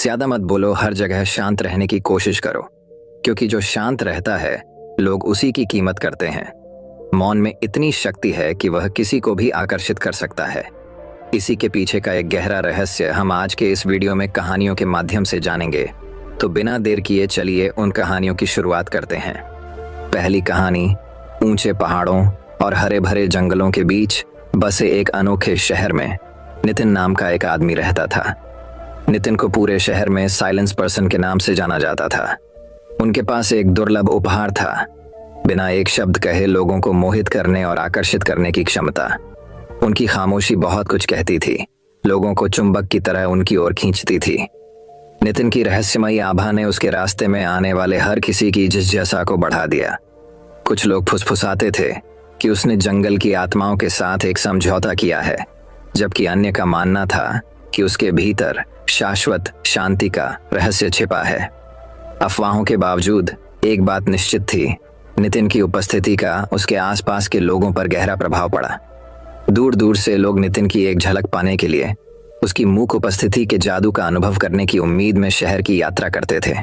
ज्यादा मत बोलो, हर जगह शांत रहने की कोशिश करो, क्योंकि जो शांत रहता है लोग उसी की कीमत करते हैं। मौन में इतनी शक्ति है कि वह किसी को भी आकर्षित कर सकता है। इसी के पीछे का एक गहरा रहस्य हम आज के इस वीडियो में कहानियों के माध्यम से जानेंगे। तो बिना देर किए चलिए उन कहानियों की शुरुआत करते हैं। पहली कहानी, ऊंचे पहाड़ों और हरे भरे जंगलों के बीच बसे एक अनोखे शहर में नितिन नाम का एक आदमी रहता था। नितिन को पूरे शहर में साइलेंस पर्सन के नाम से जाना जाता था। उनके पास एक दुर्लभ उपहार था, बिना एक शब्द कहे लोगों को मोहित करने और आकर्षित करने की क्षमता। उनकी खामोशी बहुत कुछ कहती थी, लोगों को चुंबक की तरह उनकी ओर खींचती थी। नितिन की रहस्यमयी आभा ने उसके रास्ते में आने वाले हर किसी की जिज्ञासा को बढ़ा दिया। कुछ लोग फुसफुसाते थे कि उसने जंगल की आत्माओं के साथ एक समझौता किया है, जबकि अन्य का मानना था कि उसके भीतर शाश्वत शांति का रहस्य छिपा है। अफवाहों के बावजूद एक बात निश्चित थी, नितिन की उपस्थिति का उसके आसपास के लोगों पर गहरा प्रभाव पड़ा। दूर दूर से लोग नितिन की एक झलक पाने के लिए उसकी मूक उपस्थिति के जादू का अनुभव करने की उम्मीद में शहर की यात्रा करते थे।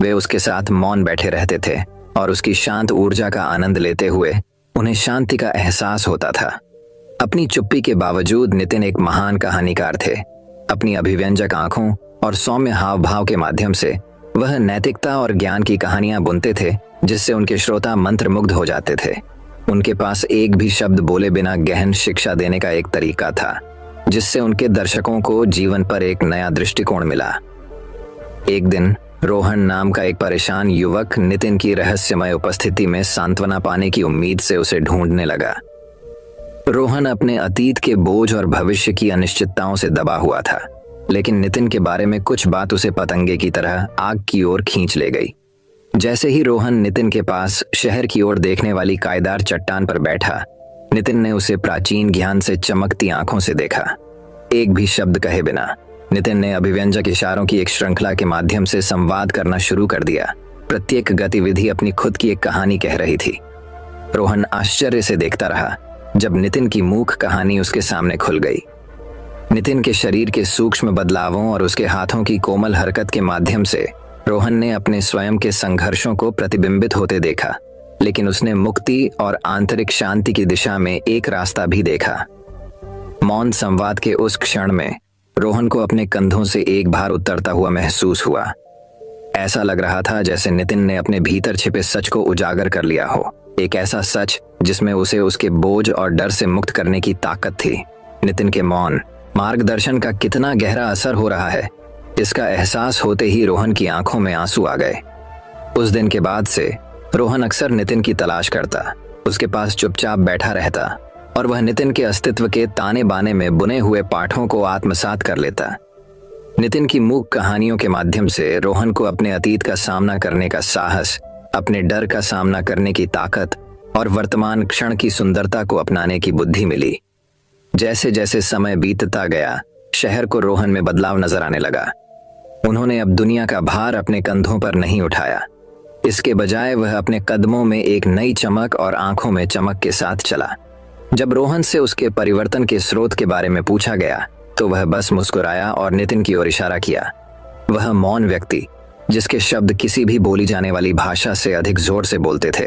वे उसके साथ मौन बैठे रहते थे और उसकी शांत ऊर्जा का आनंद लेते हुए उन्हें शांति का एहसास होता था। अपनी चुप्पी के बावजूद नितिन एक महान कहानीकार थे। अपनी अभिव्यंजक आंखों और सौम्य हाव भाव के माध्यम से वह नैतिकता और ज्ञान की कहानियां बुनते थे, जिससे उनके श्रोता मंत्रमुग्ध हो जाते थे। उनके पास एक भी शब्द बोले बिना गहन शिक्षा देने का एक तरीका था, जिससे उनके दर्शकों को जीवन पर एक नया दृष्टिकोण मिला। एक दिन रोहन नाम का एक परेशान युवक नितिन की रहस्यमय उपस्थिति में सांत्वना पाने की उम्मीद से उसे ढूंढने लगा। रोहन अपने अतीत के बोझ और भविष्य की अनिश्चितताओं से दबा हुआ था, लेकिन नितिन के बारे में कुछ बात उसे पतंगे की तरह आग की ओर खींच ले गई। जैसे ही रोहन नितिन के पास शहर की ओर देखने वाली कायदार चट्टान पर बैठा, नितिन ने उसे प्राचीन ज्ञान से चमकती आंखों से देखा। एक भी शब्द कहे बिना नितिन ने अभिव्यंजक इशारों की एक श्रृंखला के माध्यम से संवाद करना शुरू कर दिया। प्रत्येक गतिविधि अपनी खुद की एक कहानी कह रही थी। रोहन आश्चर्य से देखता रहा जब नितिन की मूक कहानी उसके सामने खुल गई। नितिन के शरीर के सूक्ष्म बदलावों और उसके हाथों की कोमल हरकत के माध्यम से रोहन ने अपने स्वयं के संघर्षों को प्रतिबिंबित होते देखा, लेकिन उसने मुक्ति और आंतरिक शांति की दिशा में एक रास्ता भी देखा। मौन संवाद के उस क्षण में रोहन को अपने कंधों से एक भार उतरता हुआ महसूस हुआ। ऐसा लग रहा था जैसे नितिन ने अपने भीतर छिपे सच को उजागर कर लिया हो, एक ऐसा सच जिसमें उसे उसके बोझ और डर से मुक्त करने की ताकत थी। नितिन के मौन मार्गदर्शन का कितना गहरा असर हो रहा है, इसका एहसास होते ही रोहन की आंखों में आंसू आ गए। उस दिन के बाद से रोहन अक्सर नितिन की तलाश करता, उसके पास चुपचाप बैठा रहता और वह नितिन के अस्तित्व के ताने बाने में बुने हुए पाठों को आत्मसात कर लेता। नितिन की मूक कहानियों के माध्यम से रोहन को अपने अतीत का सामना करने का साहस, अपने डर का सामना करने की ताकत और वर्तमान क्षण की सुंदरता को अपनाने की बुद्धि मिली। जैसे जैसे समय बीतता गया, शहर को रोहन में बदलाव नजर आने लगा। उन्होंने अब दुनिया का भार अपने कंधों पर नहीं उठाया, इसके बजाय वह अपने कदमों में एक नई चमक और आंखों में चमक के साथ चला। जब रोहन से उसके परिवर्तन के स्रोत के बारे में पूछा गया, तो वह बस मुस्कुराया और नितिन की ओर इशारा किया। वह मौन व्यक्ति, जिसके शब्द किसी भी बोली जाने वाली भाषा से अधिक जोर से बोलते थे,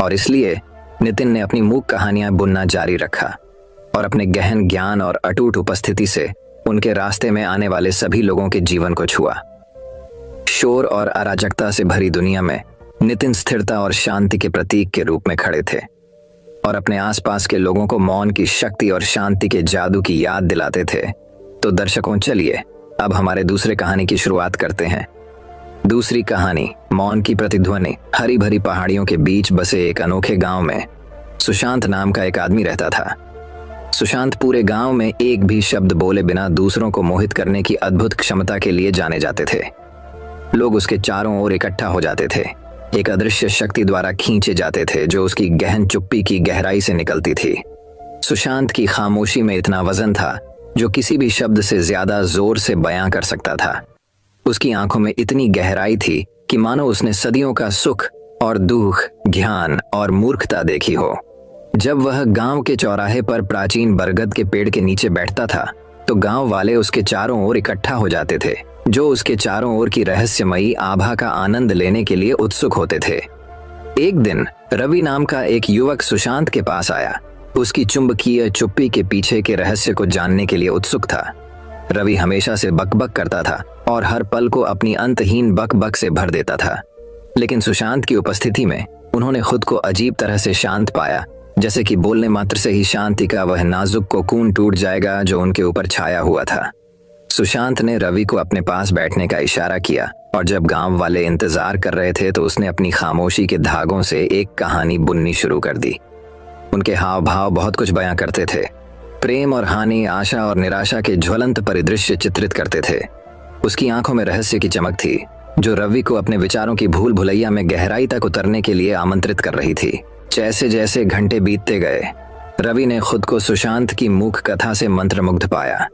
और इसलिए नितिन ने अपनी मूक कहानियां बुनना जारी रखा और अपने गहन ज्ञान और अटूट उपस्थिति से उनके रास्ते में आने वाले सभी लोगों के जीवन को छुआ। शोर और अराजकता से भरी दुनिया में नितिन स्थिरता और शांति के प्रतीक के रूप में खड़े थे और अपने आसपास के लोगों को मौन की शक्ति और शांति के जादू की याद दिलाते थे। तो दर्शकों, चलिए अब हमारे दूसरे कहानी की शुरुआत करते हैं। दूसरी कहानी, मौन की प्रतिध्वनि। हरी भरी पहाड़ियों के बीच बसे एक अनोखे गांव में सुशांत नाम का एक आदमी रहता था। सुशांत पूरे गांव में एक भी शब्द बोले बिना दूसरों को मोहित करने की अद्भुत क्षमता के लिए जाने जाते थे। लोग उसके चारों ओर इकट्ठा हो जाते थे, एक अदृश्य शक्ति द्वारा खींचे जाते थे जो उसकी गहन चुप्पी की गहराई से निकलती थी। सुशांत की खामोशी में इतना वजन था जो किसी भी शब्द से ज्यादा जोर से बयां कर सकता था। उसकी आंखों में इतनी गहराई थी कि मानो उसने सदियों का सुख और दुख, ज्ञान और मूर्खता देखी हो। जब वह गांव के चौराहे पर प्राचीन बरगद के पेड़ के नीचे बैठता था, तो गांव वाले उसके चारों ओर इकट्ठा हो जाते थे। जो उसके चारों ओर की रहस्यमयी आभा का आनंद लेने के लिए उत्सुक होते थे। एक दिन रवि नाम का एक युवक सुशांत के पास आया। उसकी चुंबकीय चुप्पी के पीछे के रहस्य को जानने के लिए उत्सुक था। रवि हमेशा से बकबक करता था और हर पल को अपनी अंतहीन बकबक से भर देता था, लेकिन सुशांत की उपस्थिति में उन्होंने खुद को अजीब तरह से शांत पाया, जैसे कि बोलने मात्र से ही शांति का वह नाजुक कोकून टूट जाएगा जो उनके ऊपर छाया हुआ था। सुशांत ने रवि को अपने पास बैठने का इशारा किया और जब गांव वाले इंतजार कर रहे थे तो उसने अपनी खामोशी के धागों से एक कहानी बुननी शुरू कर दी। उनके हाव भाव बहुत कुछ बयां करते थे। प्रेम और हानि, आशा और निराशा के ज्वलंत परिदृश्य चित्रित करते थे। उसकी आंखों में रहस्य की चमक थी जो रवि को अपने विचारों की भूल भुलैया में गहराई तक उतरने के लिए आमंत्रित कर रही थी। जैसे जैसे घंटे बीतते गए, रवि ने खुद को सुशांत की मूक कथा से मंत्रमुग्ध पाया।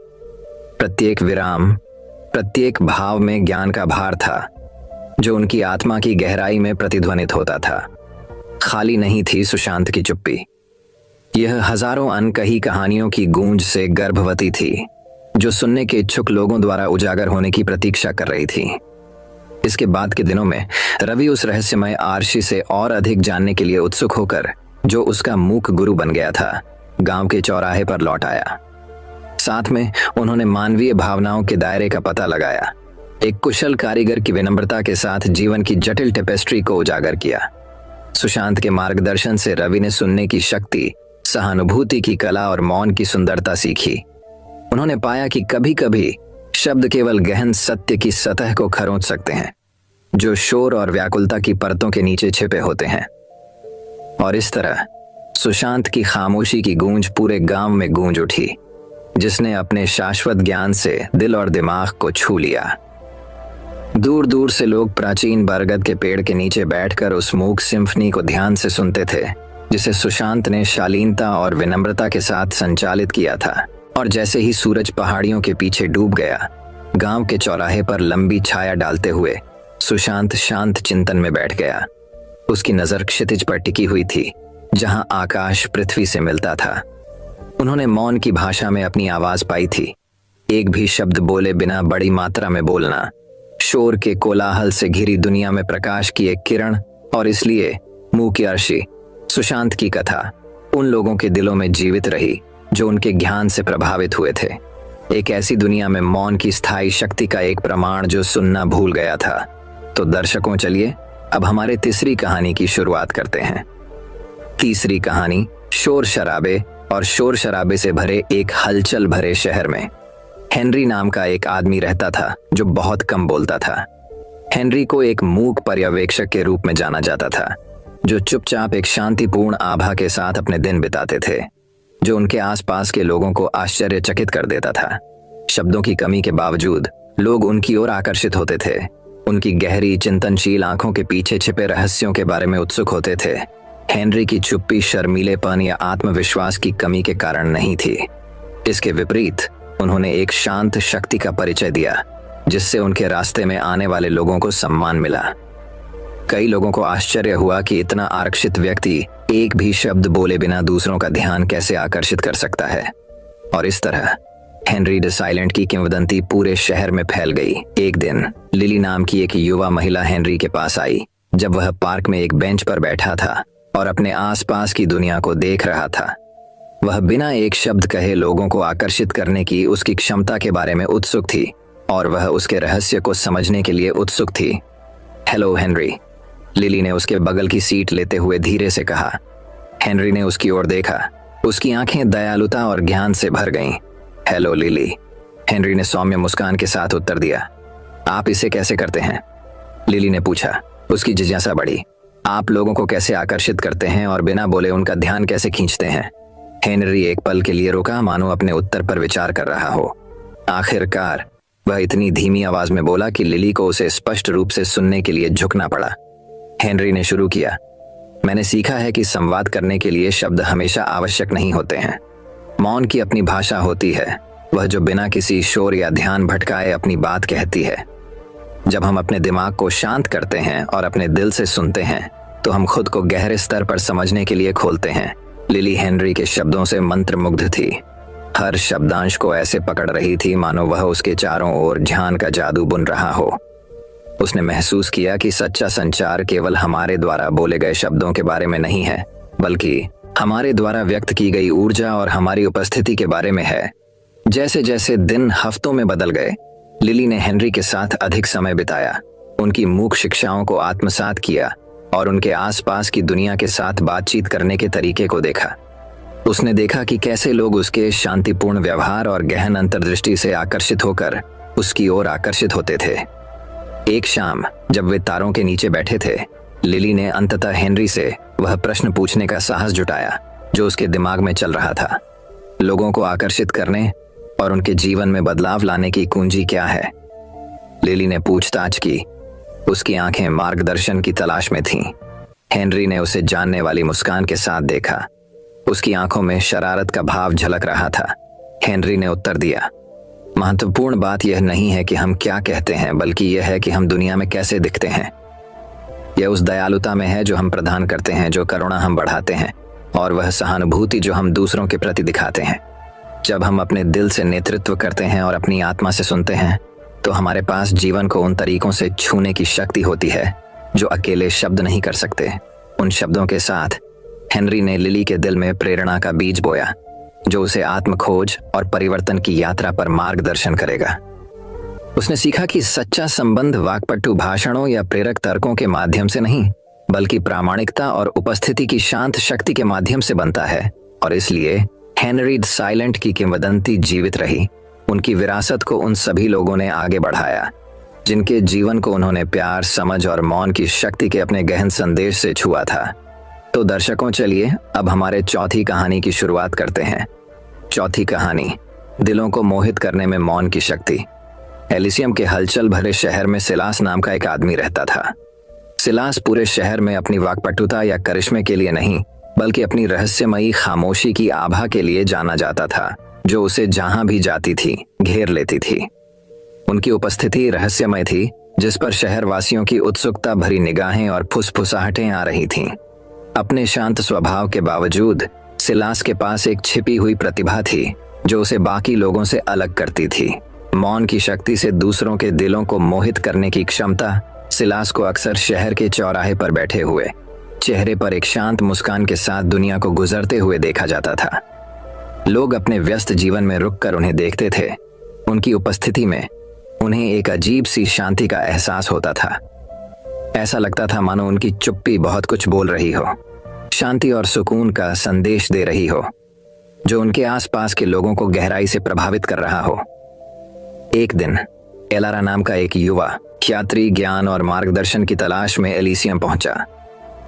प्रत्येक विराम, प्रत्येक भाव में ज्ञान का भार था जो उनकी आत्मा की गहराई में प्रतिध्वनित होता था। खाली नहीं थी सुशांत की चुप्पी। यह हजारों अनकही कहानियों की गूंज से गर्भवती थी जो सुनने के इच्छुक लोगों द्वारा उजागर होने की प्रतीक्षा कर रही थी। इसके बाद के दिनों में रवि उस रहस्यमय आर्षी से और अधिक जानने के लिए उत्सुक होकर, जो उसका मूक गुरु बन गया था, गांव के चौराहे पर लौट आया। साथ में उन्होंने मानवीय भावनाओं के दायरे का पता लगाया, एक कुशल कारीगर की विनम्रता के साथ जीवन की जटिल टेपेस्ट्री को उजागर किया। सुशांत के मार्गदर्शन से रवि ने सुनने की शक्ति, सहानुभूति की कला और मौन की सुंदरता सीखी। उन्होंने पाया कि कभी कभी शब्द केवल गहन सत्य की सतह को खरोंच सकते हैं जो शोर और व्याकुलता की परतों के नीचे छिपे होते हैं। और इस तरह सुशांत की खामोशी की गूंज पूरे गांव में गूंज उठी, जिसने अपने शाश्वत ज्ञान से दिल और दिमाग को छू लिया। दूर दूर से लोग प्राचीन बरगद के पेड़ के नीचे बैठकर उस मूक सिम्फनी को ध्यान से सुनते थे जिसे सुशांत ने शालीनता और विनम्रता के साथ संचालित किया था। और जैसे ही सूरज पहाड़ियों के पीछे डूब गया, गांव के चौराहे पर लंबी छाया डालते हुए सुशांत शांत चिंतन में बैठ गया। उसकी नजर क्षितिज पर टिकी हुई थी जहां आकाश पृथ्वी से मिलता था। उन्होंने मौन की भाषा में अपनी आवाज पाई थी, एक भी शब्द बोले बिना बड़ी मात्रा में बोलना, शोर के कोलाहल से घिरी दुनिया में प्रकाश की एक किरण। और इसलिए मुंह की अर्शी, सुशांत की कथा उन लोगों के दिलों में जीवित रही जो उनके ज्ञान से प्रभावित हुए थे। एक ऐसी दुनिया में मौन की स्थायी शक्ति का एक प्रमाण जो सुनना भूल गया था। तो दर्शकों, चलिए अब हमारे तीसरी कहानी की शुरुआत करते हैं। तीसरी कहानी, शोर शराबे और शोर शराबे से भरे एक हलचल भरे शहर में हेनरी नाम का एक आदमी रहता था जो बहुत कम बोलता था। हेनरी को एक मूक पर्यवेक्षक के रूप में जाना जाता था जो चुपचाप एक शांतिपूर्ण आभा के साथ अपने दिन बिताते थे, जो उनके आसपास के लोगों को आश्चर्यचकित कर देता था। शब्दों की कमी के बावजूद लोग उनकी ओर आकर्षित होते थे। उनकी गहरी चिंतनशील आंखों के पीछे छिपे रहस्यों के बारे में उत्सुक होते थे। हेनरी की चुप्पी शर्मीलेपन या आत्मविश्वास की कमी के कारण नहीं थी। इसके विपरीत उन्होंने एक शांत शक्ति का परिचय दिया जिससे उनके रास्ते में आने वाले लोगों को सम्मान मिला। कई लोगों को आश्चर्य हुआ कि इतना आरक्षित व्यक्ति एक भी शब्द बोले बिना दूसरों का ध्यान कैसे आकर्षित कर सकता है। और इस तरह हेनरी द साइलेंट की किंवदंती पूरे शहर में फैल गई। एक दिन लिली नाम की एक युवा महिला हेनरी के पास आई जब वह पार्क में एक बेंच पर बैठा था और अपने आसपास की दुनिया को देख रहा था। वह बिना एक शब्द कहे लोगों को आकर्षित करने की उसकी क्षमता के बारे में उत्सुक थी और वह उसके रहस्य को समझने के लिए उत्सुक थी। हेलो हेनरी, लिली ने उसके बगल की सीट लेते हुए धीरे से कहा। हेनरी ने उसकी ओर देखा। उसकी आंखें दयालुता और ज्ञान से भर गईं। हेलो लिली, हेनरी ने सौम्य मुस्कान के साथ उत्तर दिया। आप इसे कैसे करते हैं? लिली ने पूछा। उसकी जिज्ञासा बढ़ी। आप लोगों को कैसे आकर्षित करते हैं और बिना बोले उनका ध्यान कैसे खींचते हैं? हेनरी एक पल के लिए रुका, मानो अपने उत्तर पर विचार कर रहा हो। आखिरकार वह इतनी धीमी आवाज में बोला कि लिली को उसे स्पष्ट रूप से सुनने के लिए झुकना पड़ा। हेनरी ने शुरू किया। मैंने सीखा है कि संवाद करने के लिए शब्द हमेशा आवश्यक नहीं होते हैं। मौन की अपनी भाषा होती है, वह जो बिना किसी शोर या ध्यान भटकाए अपनी बात कहती है। जब हम अपने दिमाग को शांत करते हैं और अपने दिल से सुनते हैं तो हम खुद को गहरे स्तर पर समझने के लिए खोलते हैं। लिली हेनरी के शब्दों से मंत्रमुग्ध थी। हर शब्दांश को ऐसे पकड़ रही थी मानो वह उसके चारों ओर ध्यान का जादू बुन रहा हो। उसने महसूस किया कि सच्चा संचार केवल हमारे द्वारा बोले गए शब्दों के बारे में नहीं है, बल्कि हमारे द्वारा व्यक्त की गई ऊर्जा और हमारी उपस्थिति के बारे में है। जैसे जैसे दिन हफ्तों में बदल गए, लिली ने हेनरी के साथ अधिक समय बिताया, उनकी मूक शिक्षाओं को आत्मसात किया और उनके आसपास की दुनिया के साथ बातचीत करने के तरीके को देखा। उसने देखा कि कैसे लोग उसके शांतिपूर्ण व्यवहार और गहन अंतर्दृष्टि से आकर्षित होकर उसकी ओर आकर्षित होते थे। एक शाम जब वे तारों के नीचे बैठे थे, लिली ने अंततः हेनरी से वह प्रश्न पूछने का साहस जुटाया जो उसके दिमाग में चल रहा था। लोगों को आकर्षित करने और उनके जीवन में बदलाव लाने की कुंजी क्या है? लिली ने पूछताछ की। उसकी आंखें मार्गदर्शन की तलाश में थीं। हेनरी ने उसे जानने वाली मुस्कान के साथ देखा। उसकी आंखों में शरारत का भाव झलक रहा था। हेनरी ने उत्तर दिया, महत्वपूर्ण बात यह नहीं है कि हम क्या कहते हैं, बल्कि यह है कि हम दुनिया में कैसे दिखते हैं। यह उस दयालुता में है जो हम प्रदान करते हैं, जो करुणा हम बढ़ाते हैं, और वह सहानुभूति जो हम दूसरों के प्रति दिखाते हैं। जब हम अपने दिल से नेतृत्व करते हैं और अपनी आत्मा से सुनते हैं, तो हमारे पास जीवन को उन तरीकों से छूने की शक्ति होती है जो अकेले शब्द नहीं कर सकते। उन शब्दों के साथ हेनरी ने लिली के दिल में प्रेरणा का बीज बोया, जो उसे आत्मखोज और परिवर्तन की यात्रा पर मार्गदर्शन करेगा। उसने सीखा कि सच्चा संबंध वाक्पटु भाषणों या प्रेरक तर्कों के माध्यम से नहीं, बल्कि प्रामाणिकता और उपस्थिति की शांत शक्ति के माध्यम से बनता है। और इसलिए हेनरी द साइलेंट की किंवदंती जीवित रही। उनकी विरासत को उन सभी लोगों ने आगे बढ़ाया जिनके जीवन को उन्होंने प्यार, समझ और मौन की शक्ति के अपने गहन संदेश से छुआ था। तो दर्शकों, चलिए अब हमारे चौथी कहानी की शुरुआत करते हैं। चौथी कहानी, दिलों को मोहित करने में मौन की शक्ति। एलिसियम के हलचल भरे शहर में सिलास नाम का एक आदमी रहता था। सिलास पूरे शहर में अपनी वाक्पटुता या करिश्मे के लिए नहीं, बल्कि अपनी रहस्यमयी खामोशी की आभा के लिए जाना जाता था, जो उसे जहां भी जाती थी घेर लेती थी। उनकी उपस्थिति रहस्यमय थी, जिस पर शहरवासियों की उत्सुकता भरी निगाहें और फुसफुसाहटें आ रही थीं। अपने शांत स्वभाव के बावजूद सिलास के पास एक छिपी हुई प्रतिभा थी जो उसे बाकी लोगों से अलग करती थी। मौन की शक्ति से दूसरों के दिलों को मोहित करने की क्षमता सिलास को अक्सर शहर के चौराहे पर बैठे हुए चेहरे पर एक शांत मुस्कान के साथ दुनिया को गुजरते हुए देखा जाता था। लोग अपने व्यस्त जीवन में रुककर उन्हें देखते थे। उनकी उपस्थिति में उन्हें एक अजीब सी शांति का एहसास होता था। ऐसा लगता था मानो उनकी चुप्पी बहुत कुछ बोल रही हो, शांति और सुकून का संदेश दे रही हो, जो उनके आसपास के लोगों को गहराई से प्रभावित कर रहा हो। एक दिन एलारा नाम का एक युवा यात्री ज्ञान और मार्गदर्शन की तलाश में एलिसियम पहुंचा।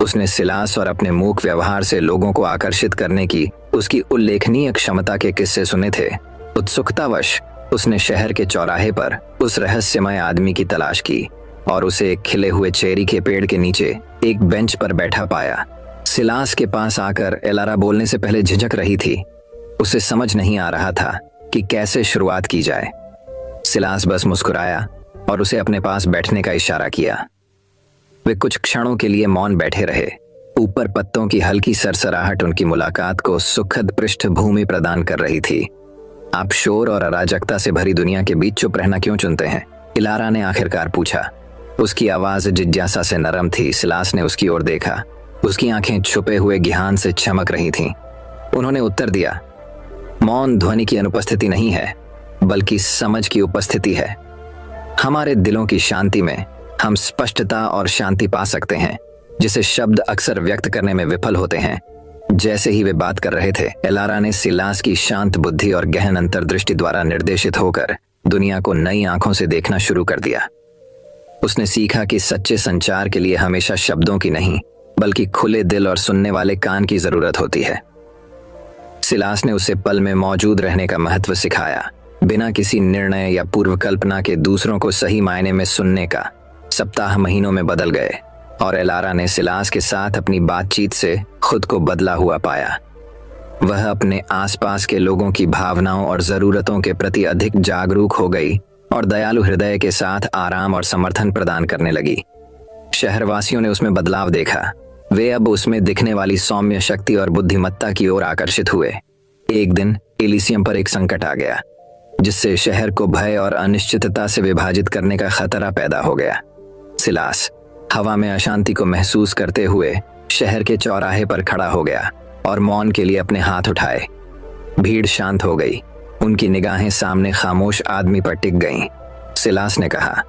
उसने सिलास और अपने मूक व्यवहार से लोगों को आकर्षित करने की उसकी उल्लेखनीय क्षमता के किस्से सुने थे। उत्सुकतावश उसने शहर के चौराहे पर उस रहस्यमय आदमी की तलाश की और उसे एक खिले हुए चेरी के पेड़ के नीचे एक बेंच पर बैठा पाया। सिलास के पास आकर एलारा बोलने से पहले झिझक रही थी। उसे समझ नहीं आ रहा था कि कैसे शुरुआत की जाए। सिलास बस मुस्कुराया और उसे अपने पास बैठने का इशारा किया। वे कुछ क्षणों के लिए मौन बैठे रहे। ऊपर पत्तों की हल्की सरसराहट उनकी मुलाकात को सुखद पृष्ठभूमि प्रदान कर रही थी। आप शोर और अराजकता से भरी दुनिया के बीच चुप रहना क्यों चुनते हैं? एलारा ने आखिरकार पूछा। उसकी आवाज जिज्ञासा से नरम थी। सिलास ने उसकी ओर देखा। उसकी आंखें छुपे हुए ज्ञान से चमक रही थीं। उन्होंने उत्तर दिया, मौन ध्वनि की अनुपस्थिति नहीं है, बल्कि समझ की उपस्थिति है। हमारे दिलों की शांति में हम स्पष्टता और शांति पा सकते हैं, जिसे शब्द अक्सर व्यक्त करने में विफल होते हैं। जैसे ही वे बात कर रहे थे, एलारा ने सिलास की शांत बुद्धि और गहन अंतर्दृष्टि द्वारा निर्देशित होकर दुनिया को नई आंखों से देखना शुरू कर दिया। उसने सीखा कि सच्चे संचार के लिए हमेशा शब्दों की नहीं, बल्कि खुले दिल और सुनने वाले कान की जरूरत होती है। सिलास ने उसे पल में मौजूद रहने का महत्व सिखाया, बिना किसी निर्णय या पूर्व कल्पना के दूसरों को सही मायने में सुनने का। सप्ताह महीनों में बदल गए और एलारा ने सिलास के साथ अपनी बातचीत से खुद को बदला हुआ पाया। वह अपने आसपास के लोगों की भावनाओं और जरूरतों के प्रति अधिक जागरूक हो गई और दयालु हृदय के साथ आराम और समर्थन प्रदान करने लगी। शहरवासियों ने उसमें बदलाव देखा। वे अब उसमें दिखने वाली सौम्य शक्ति और बुद्धिमत्ता की ओर आकर्षित हुए। एक दिन एलिसियम पर एक संकट आ गया, जिससे शहर को भय और अनिश्चितता से विभाजित करने का खतरा पैदा हो गया। सिलास हवा में अशांति को महसूस करते हुए शहर के चौराहे पर खड़ा हो गया और मौन के लिए अपने हाथ उठाए। भीड़ शांत हो गई, उनकी निगाहें सामने खामोश आदमी पर टिक गईं। सिलास ने कहा,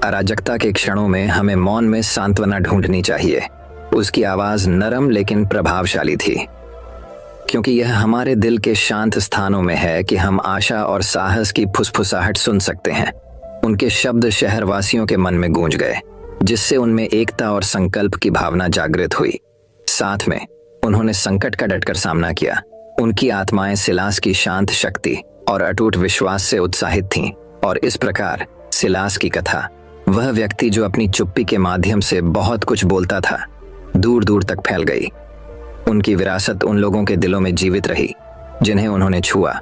अराजकता के क्षणों में हमें मौन में सांत्वना ढूंढनी चाहिए। उसकी आवाज नरम लेकिन प्रभावशाली थी, क्योंकि यह हमारे दिल के शांत स्थानों में है कि हम आशा और साहस की फुसफुसाहट सुन सकते हैं। उनके शब्द शहरवासियों के मन में गूंज गए, जिससे उनमें एकता और संकल्प की भावना जागृत हुई। साथ में उन्होंने संकट का डटकर सामना किया। उनकी आत्माएं सिलास की शांत शक्ति और अटूट विश्वास से उत्साहित थीं, और इस प्रकार सिलास की कथा, वह व्यक्ति जो अपनी चुप्पी के माध्यम से बहुत कुछ बोलता था, दूर दूर तक फैल गई। उनकी विरासत उन लोगों के दिलों में जीवित रही जिन्हें उन्होंने छुआ,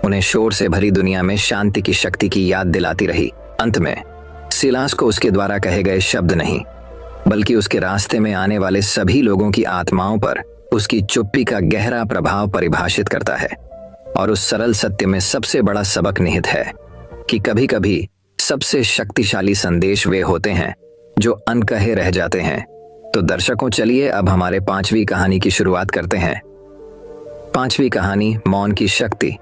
उन्हें शोर से भरी दुनिया में शांति की शक्ति की याद दिलाती रही। अंत में सिलास को उसके द्वारा कहे गए शब्द नहीं, बल्कि उसके रास्ते में आने वाले सभी लोगों की आत्माओं पर उसकी चुप्पी का गहरा प्रभाव परिभाषित करता है। और उस सरल सत्य में सबसे बड़ा सबक निहित है कि कभी कभी सबसे शक्तिशाली संदेश वे होते हैं जो अनकहे रह जाते हैं। तो दर्शकों, चलिए अब हमारे 5वीं कहानी की शुरुआत करते हैं। 5वीं कहानी, मौन की शक्ति।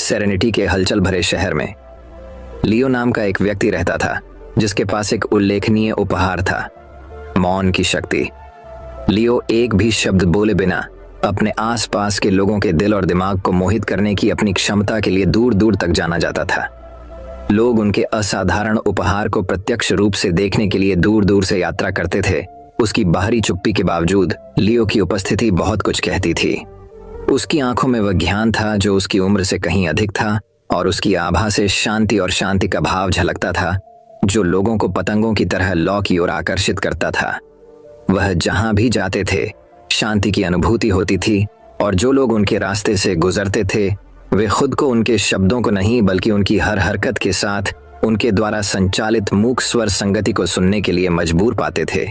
सेरेनिटी के हलचल भरे शहर में लियो नाम का एक व्यक्ति रहता था, जिसके पास एक उल्लेखनीय उपहार था, मौन की शक्ति। लियो एक भी शब्द बोले बिना अपने आसपास के लोगों के दिल और दिमाग को मोहित करने की अपनी क्षमता के लिए दूर दूर तक जाना जाता था। लोग उनके असाधारण उपहार को प्रत्यक्ष रूप से देखने के लिए दूर दूर से यात्रा करते थे। उसकी बाहरी चुप्पी के बावजूद लियो की उपस्थिति बहुत कुछ कहती थी। उसकी आंखों में वह ज्ञान था जो उसकी उम्र से कहीं अधिक था, और उसकी आभा से शांति और शांति का भाव झलकता था, जो लोगों को पतंगों की तरह लौ की ओर आकर्षित करता था। वह जहां भी जाते थे, शांति की अनुभूति होती थी, और जो लोग उनके रास्ते से गुजरते थे, वे खुद को उनके शब्दों को नहीं, बल्कि उनकी हर हरकत के साथ उनके द्वारा संचालित मूक स्वर संगति को सुनने के लिए मजबूर पाते थे।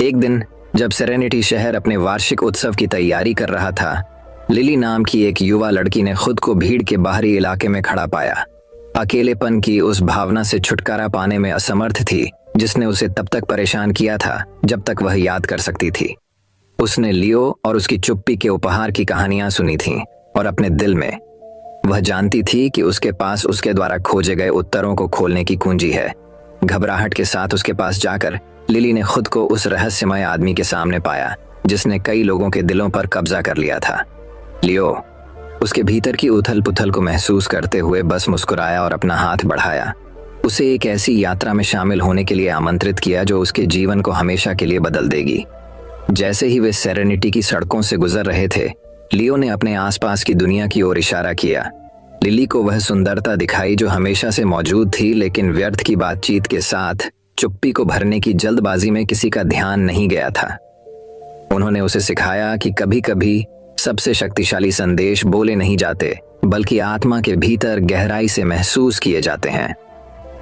एक दिन जब सेरेनिटी शहर अपने वार्षिक उत्सव की तैयारी कर रहा था, लिली नाम की एक युवा लड़की ने खुद को भीड़ के बाहरी इलाके में खड़ा पाया। अकेलेपन की उस भावना से छुटकारा पाने में असमर्थ थी, जिसने उसे तब तक परेशान किया था जब तक वह याद कर सकती थी। उसने लियो और उसकी चुप्पी के उपहार की कहानियां सुनी थीं, और अपने दिल में वह जानती थी कि उसके पास उसके द्वारा खोजे गए उत्तरों को खोलने की कुंजी है। घबराहट के साथ उसके पास जाकर लिली ने खुद को उस रहस्यमय आदमी के सामने पाया, जिसने कई लोगों के दिलों पर कब्जा कर लिया था। लियो उसके भीतर की उथल पुथल को महसूस करते हुए बस मुस्कुराया और अपना हाथ बढ़ाया। उसे एक ऐसी यात्रा में शामिल होने के लिए आमंत्रित किया जो उसके जीवन को हमेशा के लिए बदल देगी। जैसे ही वे सेरेनिटी की सड़कों से गुजर रहे थे, लियो ने अपने आसपास की दुनिया की ओर इशारा किया। लिली को वह सुंदरता दिखाई जो हमेशा से मौजूद थी, लेकिन व्यर्थ की बातचीत के साथ चुप्पी को भरने की जल्दबाजी में किसी का ध्यान नहीं गया था। उन्होंने उसे सिखाया कि कभी कभी सबसे शक्तिशाली संदेश बोले नहीं जाते, बल्कि आत्मा के भीतर गहराई से महसूस किए जाते हैं।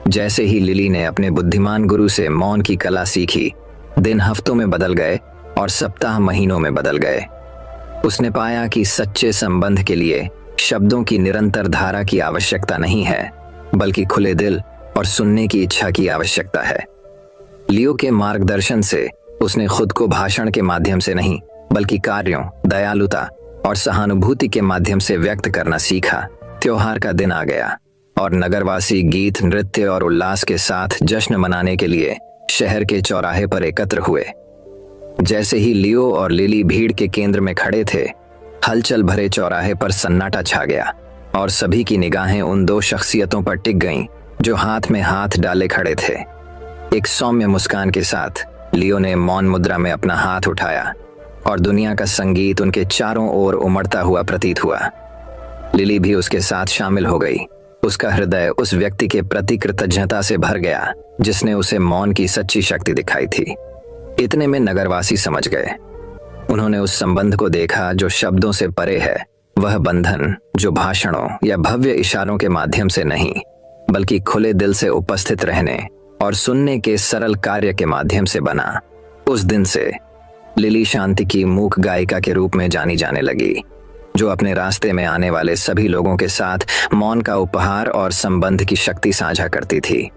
जैसे ही लिली ने अपने बुद्धिमान गुरु से मौन की कला सीखी, दिन हफ्तों में बदल गए और सप्ताह महीनों में बदल गए। उसने पाया कि सच्चे संबंध के लिए शब्दों की निरंतर धारा की आवश्यकता नहीं है, बल्कि खुले दिल और सुनने की इच्छा की आवश्यकता है। लियो के मार्गदर्शन से उसने खुद को भाषण के माध्यम से नहीं, बल्कि कार्यों, दयालुता और सहानुभूति के माध्यम से व्यक्त करना सीखा। त्योहार का दिन आ गया और नगरवासी गीत, नृत्य और उल्लास के साथ जश्न मनाने के लिए शहर के चौराहे पर एकत्र हुए। जैसे ही लियो और लिली भीड़ के केंद्र में खड़े थे, हलचल भरे चौराहे पर सन्नाटा छा गया और सभी की निगाहें उन दो शख्सियतों पर टिक गईं जो हाथ में हाथ डाले खड़े थे। एक सौम्य मुस्कान के साथ लियो ने मौन मुद्रा में अपना हाथ उठाया और दुनिया का संगीत उनके चारों ओर उमड़ता हुआ प्रतीत हुआ। लिली भी उसके साथ शामिल हो गई। उसका हृदय उस व्यक्ति के प्रति कृतज्ञता से भर गया जिसने उसे मौन की सच्ची शक्ति दिखाई थी। इतने में नगरवासी समझ गए। उन्होंने उस संबंध को देखा जो शब्दों से परे है, वह बंधन जो भाषणों या भव्य इशारों के माध्यम से नहीं, बल्कि खुले दिल से उपस्थित रहने और सुनने के सरल कार्य के माध्यम से बना। उस दिन से लिली शांति की मूक गायिका के रूप में जानी जाने लगी, जो अपने रास्ते में आने वाले सभी लोगों के साथ मौन का उपहार और संबंध की शक्ति साझा करती थी।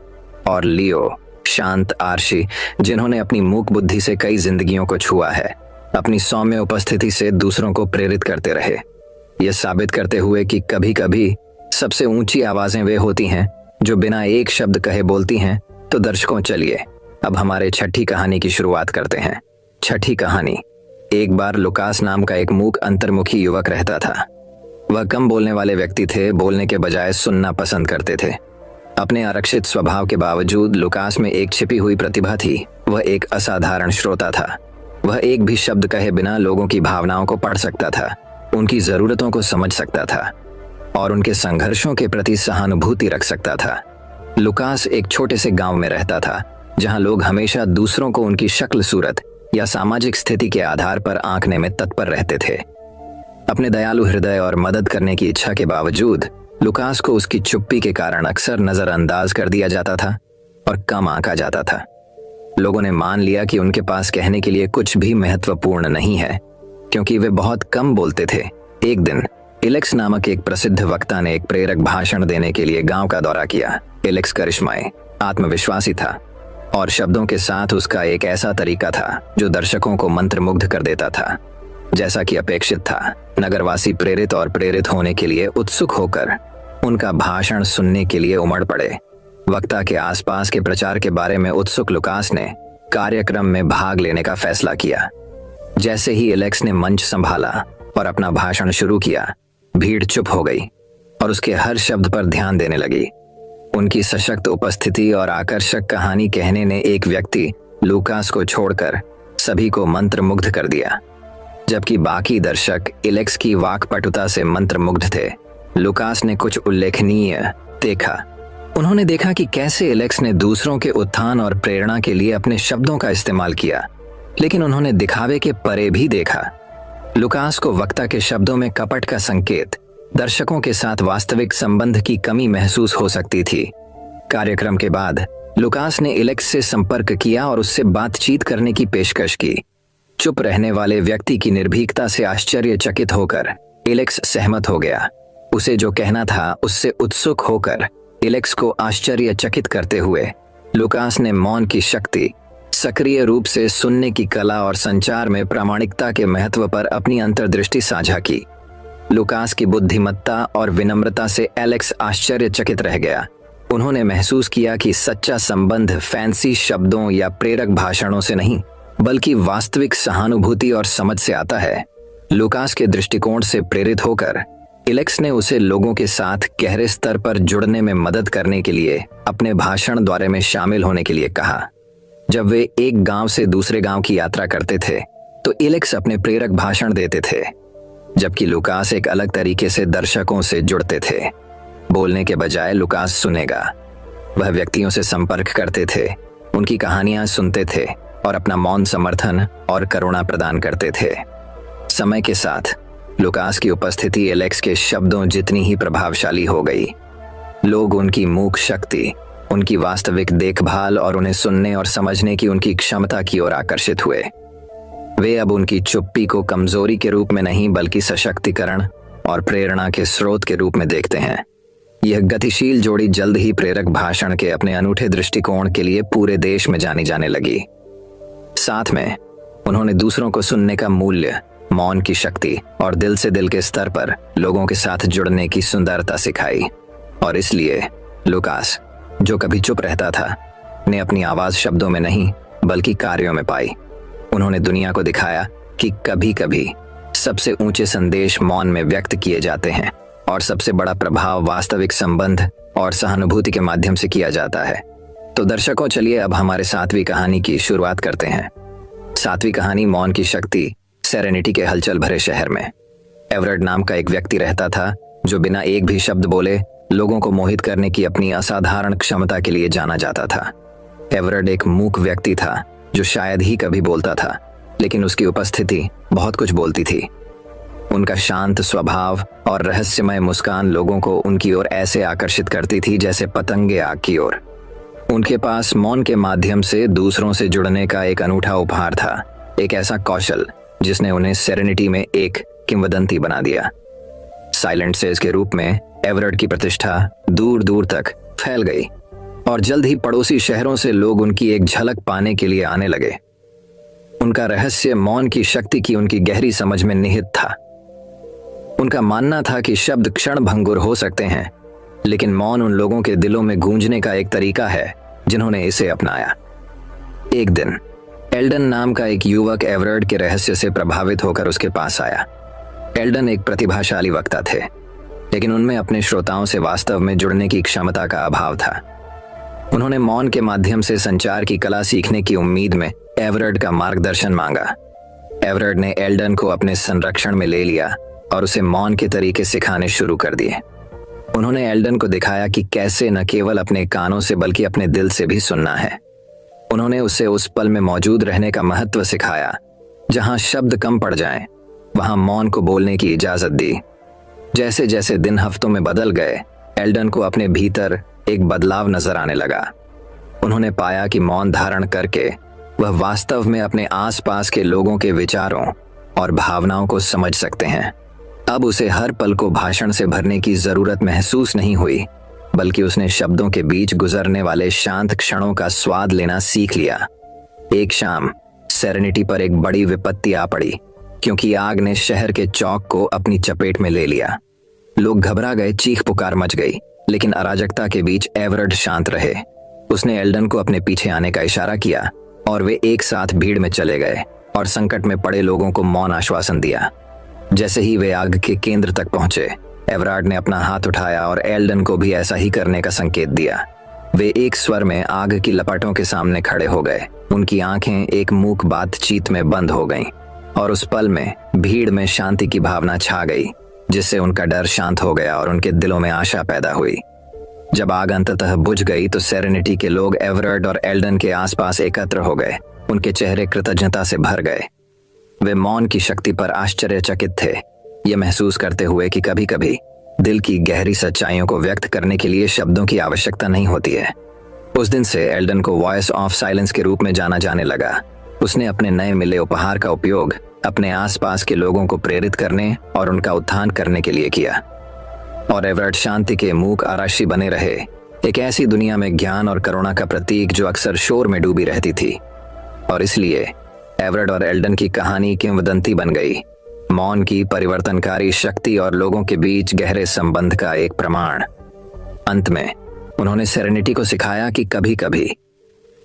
और लियो, शांत आर्शी, जिन्होंने अपनी मूक बुद्धि से कई जिंदगियों को छुआ है, अपनी सौम्य उपस्थिति से दूसरों को प्रेरित करते रहे, ये साबित करते हुए कि कभी कभी सबसे ऊंची आवाजें वे होती हैं जो बिना एक शब्द कहे बोलती हैं। तो दर्शकों, चलिए अब हमारे छठी कहानी की शुरुआत करते हैं। छठी कहानी। एक बार लुकास नाम का एक मूक अंतर्मुखी युवक रहता था। वह कम बोलने वाले व्यक्ति थे, बोलने के बजाय सुनना पसंद करते थे। अपने आरक्षित स्वभाव के बावजूद लुकास में एक छिपी हुई प्रतिभा थी। वह एक असाधारण श्रोता था। वह एक भी शब्द कहे बिना लोगों की भावनाओं को पढ़ सकता था, उनकी जरूरतों को समझ सकता था और उनके संघर्षों के प्रति सहानुभूति रख सकता था। लुकास एक छोटे से गांव में रहता था, जहां लोग हमेशा दूसरों को उनकी शक्ल सूरत या सामाजिक स्थिति के आधार पर आंकने में तत्पर रहते थे। अपने दयालु हृदय और मदद करने की इच्छा के बावजूद लुकास को उसकी चुप्पी के कारण अक्सर नजरअंदाज कर दिया जाता था और कम आंका जाता था। लोगों ने मान लिया कि उनके पास कहने के लिए कुछ भी महत्वपूर्ण नहीं है, क्योंकि वे बहुत कम बोलते थे। एक दिन एलेक्स नामक एक प्रसिद्ध वक्ता ने एक प्रेरक भाषण देने के लिए गांव का दौरा किया। एलेक्स करिश्माई, आत्मविश्वासी था और शब्दों के साथ उसका एक ऐसा तरीका था जो दर्शकों को मंत्रमुग्ध कर देता था। जैसा कि अपेक्षित था, नगरवासी प्रेरित और प्रेरित होने के लिए उत्सुक होकर उनका भाषण सुनने के लिए उमड़ पड़े। वक्ता के आसपास के प्रचार के बारे में उत्सुक लुकास ने कार्यक्रम में भाग लेने का फैसला किया। जैसे ही एलेक्स ने मंच संभाला और अपना भाषण शुरू किया, भीड़ चुप हो गई और उसके हर शब्द पर ध्यान देने लगी। उनकी सशक्त उपस्थिति और आकर्षक कहानी कहने ने एक व्यक्ति लुकास को छोड़कर सभी को मंत्रमुग्ध कर दिया। जबकि बाकी दर्शक एलेक्स की वाक्पटुता से मंत्रमुग्ध थे, लुकास ने कुछ उल्लेखनीय देखा। उन्होंने देखा कि कैसे एलेक्स ने दूसरों के उत्थान और प्रेरणा के लिए अपने शब्दों का इस्तेमाल किया, लेकिन उन्होंने दिखावे के परे भी देखा। लुकास को वक्ता के शब्दों में कपट का संकेत, दर्शकों के साथ वास्तविक संबंध की कमी महसूस हो सकती थी। कार्यक्रम के बाद लुकास ने एलेक्स से संपर्क किया और उससे बातचीत करने की पेशकश की। चुप रहने वाले व्यक्ति की निर्भीकता से आश्चर्यचकित होकर एलेक्स सहमत हो गया। उसे जो कहना था उससे उत्सुक होकर एलेक्स को आश्चर्यचकित करते हुए लुकास ने मौन की शक्ति, सक्रिय रूप से सुनने की कला और संचार में प्रामाणिकता के महत्व पर अपनी अंतर्दृष्टि साझा की। लुकास की बुद्धिमत्ता और विनम्रता से एलेक्स आश्चर्यचकित रह गया। उन्होंने महसूस किया कि सच्चा संबंध फैंसी शब्दों या प्रेरक भाषणों से नहीं, बल्कि वास्तविक सहानुभूति और समझ से आता है। लुकास के दृष्टिकोण से प्रेरित होकर एलेक्स ने उसे लोगों के साथ गहरे स्तर पर जुड़ने में मदद करने के लिए अपने भाषण द्वारे में शामिल होने के लिए कहा। जब वे एक गांव से दूसरे गांव की यात्रा करते थे तो एलेक्स अपने प्रेरक भाषण देते थे, जबकि लुकास एक अलग तरीके से दर्शकों से जुड़ते थे। बोलने के बजाय लुकास सुनेगा। वह व्यक्तियों से संपर्क करते थे, उनकी कहानियां सुनते थे और अपना मौन समर्थन और करुणा प्रदान करते थे। समय के साथ लुकास की उपस्थिति एलेक्स के शब्दों जितनी ही प्रभावशाली हो गई। लोग उनकी मूक शक्ति, उनकी वास्तविक देखभाल और उन्हें सुनने और समझने की उनकी क्षमता की ओर आकर्षित हुए। वे अब उनकी चुप्पी को कमजोरी के रूप में नहीं, बल्कि सशक्तिकरण और प्रेरणा के स्रोत के रूप में देखते हैं। यह गतिशील जोड़ी जल्द ही प्रेरक भाषण के अपने अनूठे दृष्टिकोण के लिए पूरे देश में जानी जाने लगी। साथ में उन्होंने दूसरों को सुनने का मूल्य, मौन की शक्ति और दिल से दिल के स्तर पर लोगों के साथ जुड़ने की सुंदरता सिखाई। और इसलिए लुकास, जो कभी चुप रहता था, ने अपनी आवाज शब्दों में नहीं बल्कि कार्यों में पाई। उन्होंने दुनिया को दिखाया कि कभी कभी सबसे ऊंचे संदेश मौन में व्यक्त किए जाते हैं और सबसे बड़ा प्रभाव वास्तविक संबंध और सहानुभूति के माध्यम से किया जाता है। तो दर्शकों, चलिए अब हमारे 7वीं कहानी की शुरुआत करते हैं। 7वीं कहानी, मौन की शक्ति। सेरेनिटी के हलचल भरे शहर में एवरेट नाम का एक व्यक्ति रहता था, जो बिना एक भी शब्द बोले लोगों को मोहित करने की अपनी असाधारण क्षमता के लिए जाना जाता था। एवरेट एक मूक व्यक्ति था जो शायद ही कभी बोलता था, लेकिन उसकी उपस्थिति बहुत कुछ बोलती थी। उनका शांत स्वभाव और रहस्यमय मुस्कान लोगों को उनकी ओर ऐसे आकर्षित करती थी जैसे पतंगे आग की ओर। उनके पास मौन के माध्यम से दूसरों से जुड़ने का एक अनूठा उपहार था, एक ऐसा कौशल जिसने उन्हें सेरेनिटी में एक किंवदंती बना दिया। साइलेंट सेज के रूप में एवरेट की प्रतिष्ठा दूर दूर तक फैल गई और जल्द ही पड़ोसी शहरों से लोग उनकी एक झलक पाने के लिए आने लगे। उनका रहस्य मौन की शक्ति की उनकी गहरी समझ में निहित था। उनका मानना था कि शब्द क्षण भंगुर हो सकते हैं, लेकिन मौन उन लोगों के दिलों में गूंजने का एक तरीका है जिन्होंने इसे अपनाया। एक दिन एल्डन नाम का एक युवक एवरेट के रहस्य से प्रभावित होकर उसके पास आया। एल्डन एक प्रतिभाशाली वक्ता थे, लेकिन उनमें अपने श्रोताओं से वास्तव में जुड़ने की क्षमता का अभाव था। उन्होंने मौन के माध्यम से संचार की कला सीखने की उम्मीद में एवरेट का मार्गदर्शन मांगा। एवरेट ने एल्डन को अपने संरक्षण में ले लिया और उसे मौन के तरीके सिखाने शुरू कर दिए। उन्होंने एल्डन को दिखाया कि कैसे न केवल अपने कानों से बल्कि अपने दिल से भी सुनना है। उन्होंने उसे उस पल में मौजूद रहने का महत्व सिखाया जहां शब्द कम पड़ जाएं, वहां मौन को बोलने की इजाजत दी। जैसे जैसे दिन हफ्तों में बदल गए, एल्डन को अपने भीतर एक बदलाव नजर आने लगा। उन्होंने पाया कि मौन धारण करके वह वास्तव में अपने आसपास के लोगों के विचारों और भावनाओं को समझ सकते हैं। अब उसे हर पल को भाषण से भरने की जरूरत महसूस नहीं हुई, बल्कि उसने शब्दों के बीच गुजरने वाले शांत क्षणों का स्वाद लेना सीख लिया। एक शाम सेरेनिटी पर एक बड़ी विपत्ति आ पड़ी, क्योंकि आग ने शहर के चौक को अपनी चपेट में ले लिया। लोग घबरा गए, चीख पुकार मच गई, लेकिन अराजकता के बीच एवरेट शांत रहे। उसने एल्डन को अपने पीछे आने का इशारा किया और वे एक साथ भीड़ में चले गए और संकट में पड़े लोगों को मौन आश्वासन दिया। जैसे ही वे आग के केंद्र तक पहुंचे, एवरेट ने अपना हाथ उठाया और एल्डन को भी ऐसा ही करने का संकेत दिया। वे एक स्वर में आग की लपटों के सामने खड़े हो गए। उनकी आंखें एक मूक बातचीत में बंद हो गईं और उस पल में भीड़ में शांति की भावना छा गई, जिससे उनका डर शांत हो गया और उनके दिलों में आशा पैदा हुई। जब आग अंततः बुझ गई तो सेरेनिटी के लोग एवरेट और एल्डन के आसपास एकत्र हो गए। उनके चेहरे कृतज्ञता से भर गए। वे मौन की शक्ति पर आश्चर्यचकित थे, ये महसूस करते हुए कि कभी कभी दिल की गहरी सच्चाइयों को व्यक्त करने के लिए शब्दों की आवश्यकता नहीं होती है। उस दिन से एल्डन को वॉइस ऑफ साइलेंस के रूप में जाना जाने लगा। उसने अपने नए मिले उपहार का उपयोग अपने आसपास के लोगों को प्रेरित करने और उनका उत्थान करने के लिए किया। और एवरेट शांति के मूक आराशी बने रहे, एक ऐसी दुनिया में ज्ञान और करुणा का प्रतीक जो अक्सर शोर में डूबी रहती थी। और इसलिए एवरेट और एल्डन की कहानी किंवदंती बन गई, मौन की परिवर्तनकारी शक्ति और लोगों के बीच गहरे संबंध का एक प्रमाण। अंत में उन्होंने सेरेनिटी को सिखाया कि कभी कभी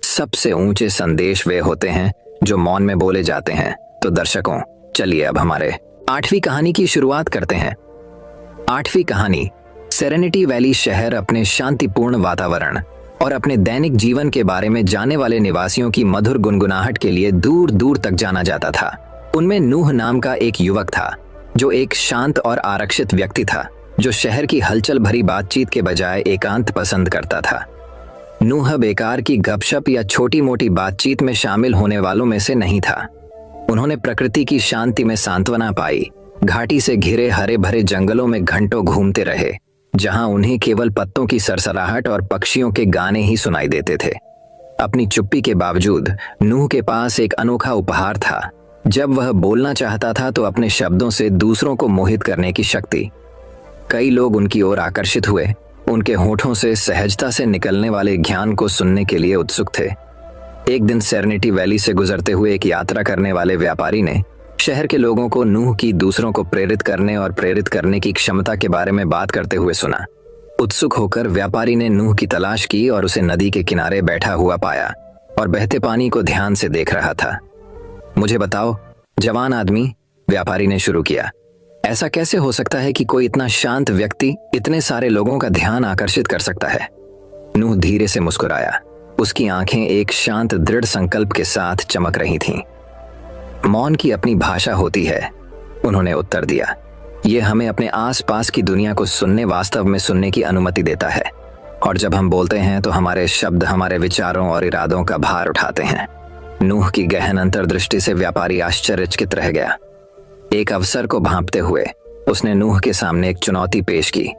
सबसे ऊंचे संदेश वे होते हैं जो मौन में बोले जाते हैं। तो दर्शकों, चलिए अब हमारे 8वीं कहानी की शुरुआत करते हैं। 8वीं कहानी सेरेनिटी वैली शहर अपने शांतिपूर्ण वातावरण और अपने दैनिक जीवन के बारे में जाने वाले निवासियों की मधुर गुनगुनाहट के लिए दूर दूर तक जाना जाता था। उनमें नूह नाम का एक युवक था, जो एक शांत और आरक्षित व्यक्ति था, जो शहर की हलचल भरी बातचीत के बजाय एकांत पसंद करता था। नूह बेकार की गपशप या छोटी मोटी बातचीत में शामिल होने वालों में से नहीं था। उन्होंने प्रकृति की शांति में सांत्वना पाई, घाटी से घिरे हरे भरे जंगलों में घंटों घूमते रहे, जहां उन्हें केवल पत्तों की सरसराहट और पक्षियों के गाने ही सुनाई देते थे। अपनी चुप्पी के बावजूद नूह के पास एक अनोखा उपहार था। जब वह बोलना चाहता था तो अपने शब्दों से दूसरों को मोहित करने की शक्ति। कई लोग उनकी ओर आकर्षित हुए, उनके होठों से सहजता से निकलने वाले ज्ञान को सुनने के लिए उत्सुक थे। एक दिन सेरेनिटी वैली से गुजरते हुए एक यात्रा करने वाले व्यापारी ने शहर के लोगों को नूह की दूसरों को प्रेरित करने और प्रेरित करने की क्षमता के बारे में बात करते हुए सुना। उत्सुक होकर व्यापारी ने नूह की तलाश की और उसे नदी के किनारे बैठा हुआ पाया और बहते पानी को ध्यान से देख रहा था। मुझे बताओ, जवान आदमी, व्यापारी ने शुरू किया, ऐसा कैसे हो सकता है कि कोई इतना शांत व्यक्ति इतने सारे लोगों का ध्यान आकर्षित कर सकता है? नूह धीरे से मुस्कुराया। उसकी आंखें एक शांत दृढ़ संकल्प के साथ चमक रही थीं। मौन की अपनी भाषा होती है, उन्होंने उत्तर दिया। यह हमें अपने आसपास की दुनिया को सुनने, वास्तव में सुनने की अनुमति देता है। और जब हम बोलते हैं तो हमारे शब्द हमारे विचारों और इरादों का भार उठाते हैं। नूह की गहन अंतर्दृष्टि से व्यापारी आश्चर्यचकित रह गया। एक अवसर को भांपते हुए उसने नूह के सामने एक चुनौती पेश की।